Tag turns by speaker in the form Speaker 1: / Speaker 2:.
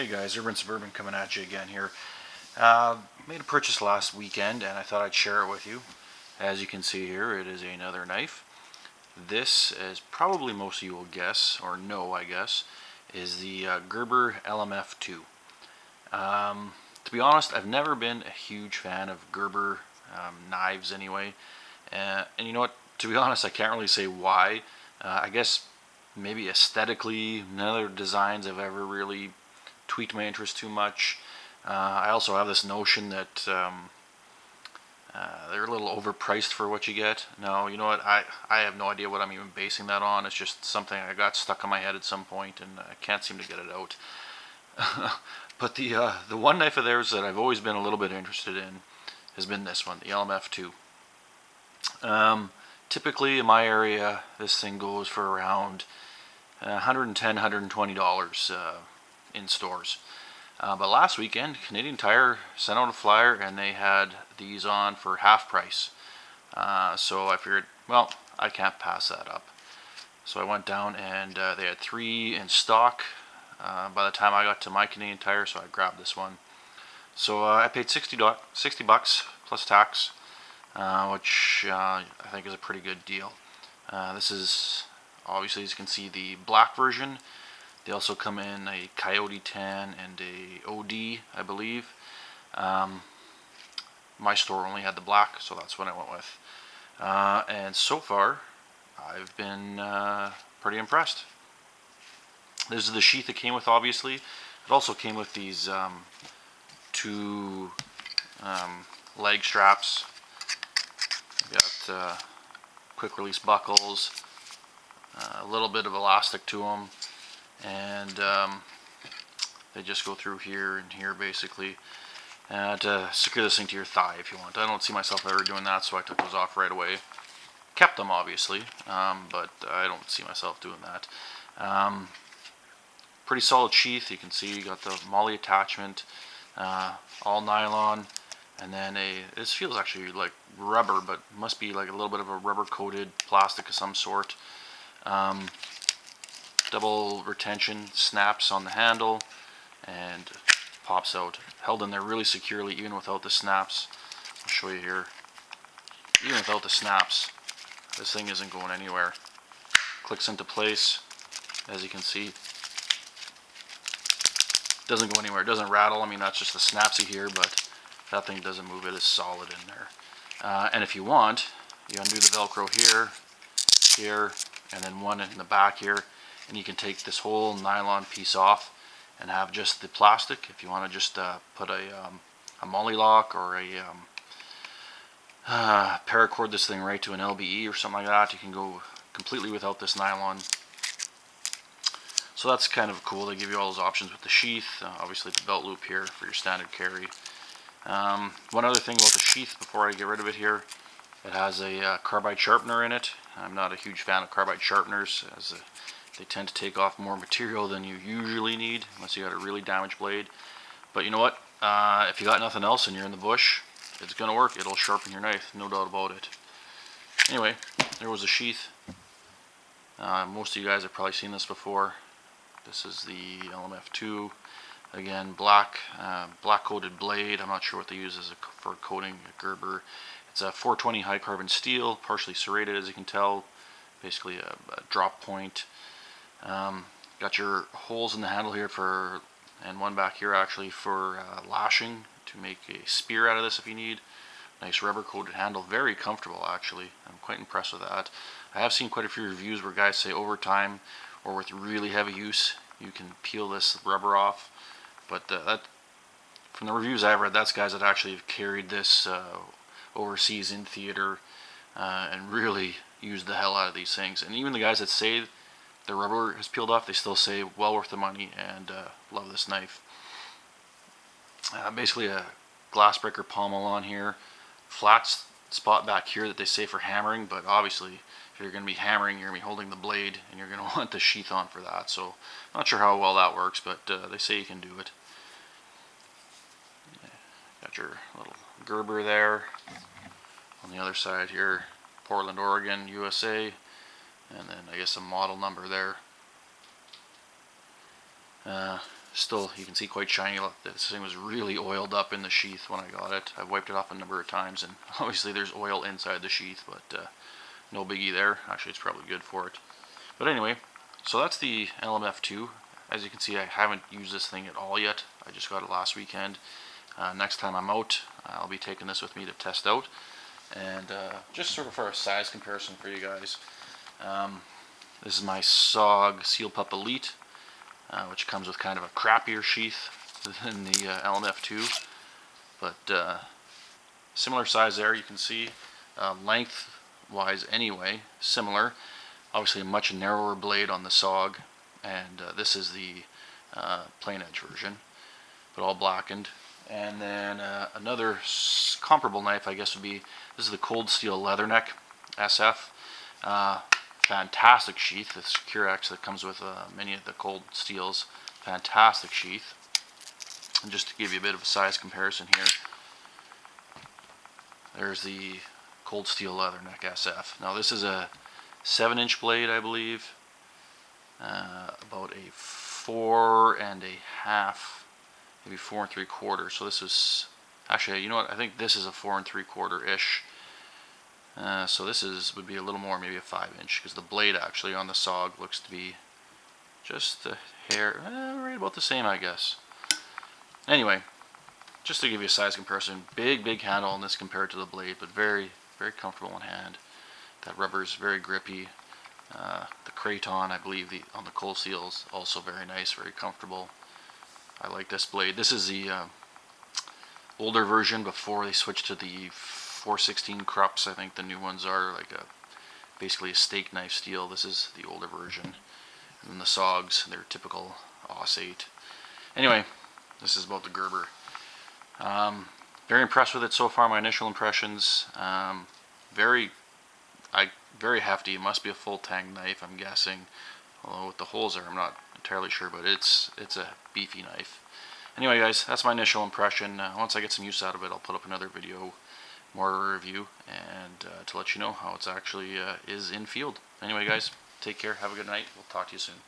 Speaker 1: Hey guys, Urban Suburban coming at you again here. Made a purchase last weekend and I thought I'd share it with you. As you can see here, it is another knife. This, as probably most of you will guess, or know I guess, is the Gerber LMF II. To be honest, I've never been a huge fan of Gerber knives anyway. And you know what, to be honest, I can't really say why. I guess maybe aesthetically, none of their designs have ever really tweaked my interest too much. I also have this notion that they're a little overpriced for what you get. No, you know what? I have no idea what I'm even basing that on. It's just something I got stuck in my head at some point, and I can't seem to get it out. But the one knife of theirs that I've always been a little bit interested in has been this one, the LMF II. Typically in my area, this thing goes for around $110, $120 in stores. But last weekend, Canadian Tire sent out a flyer and they had these on for half price. So I figured, well, I can't pass that up. So I went down and they had 3 in stock by the time I got to my Canadian Tire, so I grabbed this one. So I paid $60 plus tax, which I think is a pretty good deal. This is obviously, as you can see, the black version. They also come in a Coyote Tan and a OD, I believe. My store only had the black, so that's what I went with. And so far, I've been pretty impressed. This is the sheath it came with, obviously. It also came with these 2 leg straps. Got quick release buckles, a little bit of elastic to them. And they just go through here and here basically to secure this thing to your thigh if you want. I don't see myself ever doing that, so I took those off right away. Kept them obviously, but I don't see myself doing that. Pretty solid sheath. You can see you got the MOLLE attachment, all nylon, and then this feels actually like rubber, but must be like a little bit of a rubber coated plastic of some sort. Double retention snaps on the handle and pops out, held in there really securely even without the snaps. I'll show you here. Even without the snaps, this thing isn't going anywhere. Clicks into place, as you can see. Doesn't go anywhere. It doesn't rattle. I mean, that's just the snaps you hear, but that thing doesn't move. It is solid in there. And if you want, you undo the Velcro here, and then one in the back here. And you can take this whole nylon piece off and have just the plastic. If you want to just put a MOLLE lock or a paracord this thing right to an LBE or something like that, you can go completely without this nylon. So that's kind of cool. They give you all those options with the sheath, obviously the belt loop here for your standard carry. One other thing about the sheath before I get rid of it here, it has a carbide sharpener in it. I'm not a huge fan of carbide sharpeners, as they tend to take off more material than you usually need, unless you got a really damaged blade. But you know what? If you got nothing else and you're in the bush, it's going to work. It'll sharpen your knife, no doubt about it. Anyway, there was a sheath. Most of you guys have probably seen this before. This is the LMF II. Again, black coated blade. I'm not sure what they use for coating a Gerber. It's a 420 high carbon steel, partially serrated, as you can tell. Basically a drop point. Got your holes in the handle here and one back here actually for lashing to make a spear out of this if you need. Nice rubber coated handle, very comfortable actually. I'm quite impressed with that. I have seen quite a few reviews where guys say over time or with really heavy use you can peel this rubber off, but from the reviews I've read, that's guys that actually have carried this overseas in theater and really used the hell out of these things. And even the guys that say the rubber has peeled off, they still say well worth the money and love this knife. Basically a glass breaker pommel on here, flat spot back here that they say for hammering, but obviously if you're going to be hammering, you're going to be holding the blade and you're going to want the sheath on for that. So not sure how well that works, but they say you can do it. Got your little Gerber there. On the other side here, Portland, Oregon, USA. And then I guess a model number there. Still, you can see quite shiny. This thing was really oiled up in the sheath when I got it. I wiped it off a number of times, and obviously there's oil inside the sheath, but no biggie there. Actually, it's probably good for it. But anyway, so that's the LMF II. As you can see, I haven't used this thing at all yet. I just got it last weekend. Next time I'm out, I'll be taking this with me to test out. And just sort of for a size comparison for you guys, this is my SOG Seal Pup Elite, which comes with kind of a crappier sheath than the LMF II, but similar size there. You can see length-wise anyway, similar. Obviously a much narrower blade on the SOG, and this is the plain edge version, but all blackened. And then another comparable knife, I guess, would be, this is the Cold Steel Leatherneck SF. Fantastic sheath. This Curex that comes with many of the Cold Steels. Fantastic sheath. And just to give you a bit of a size comparison here, there's the Cold Steel Leatherneck SF. Now this is a 7-inch blade, I believe. About a 4.5, maybe 4 3/4. So this is actually, you know what? I think this is a 4 3/4 ish. So this would be a little more, maybe a 5-inch, because the blade actually on the SOG looks to be just a hair, right about the same, I guess. Anyway, just to give you a size comparison, big handle on this compared to the blade, but very comfortable in hand. That rubber is very grippy. The Kraton, I believe, on the Cold Steel is also very nice, very comfortable. I like this blade. This is the older version before they switched to the 416 Krups. I think the new ones are like basically a steak knife steel. This is the older version. And then the SOGs, they're typical AUS 8. Anyway, this is about the Gerber. Very impressed with it so far. My initial impressions, very hefty. It must be a full tang knife, I'm guessing. Although with the holes there, I'm not entirely sure, but it's a beefy knife. Anyway, guys, that's my initial impression. Once I get some use out of it, I'll put up another video, more review, and to let you know how it's actually is in field. Anyway, guys, take care. Have a good night. We'll talk to you soon.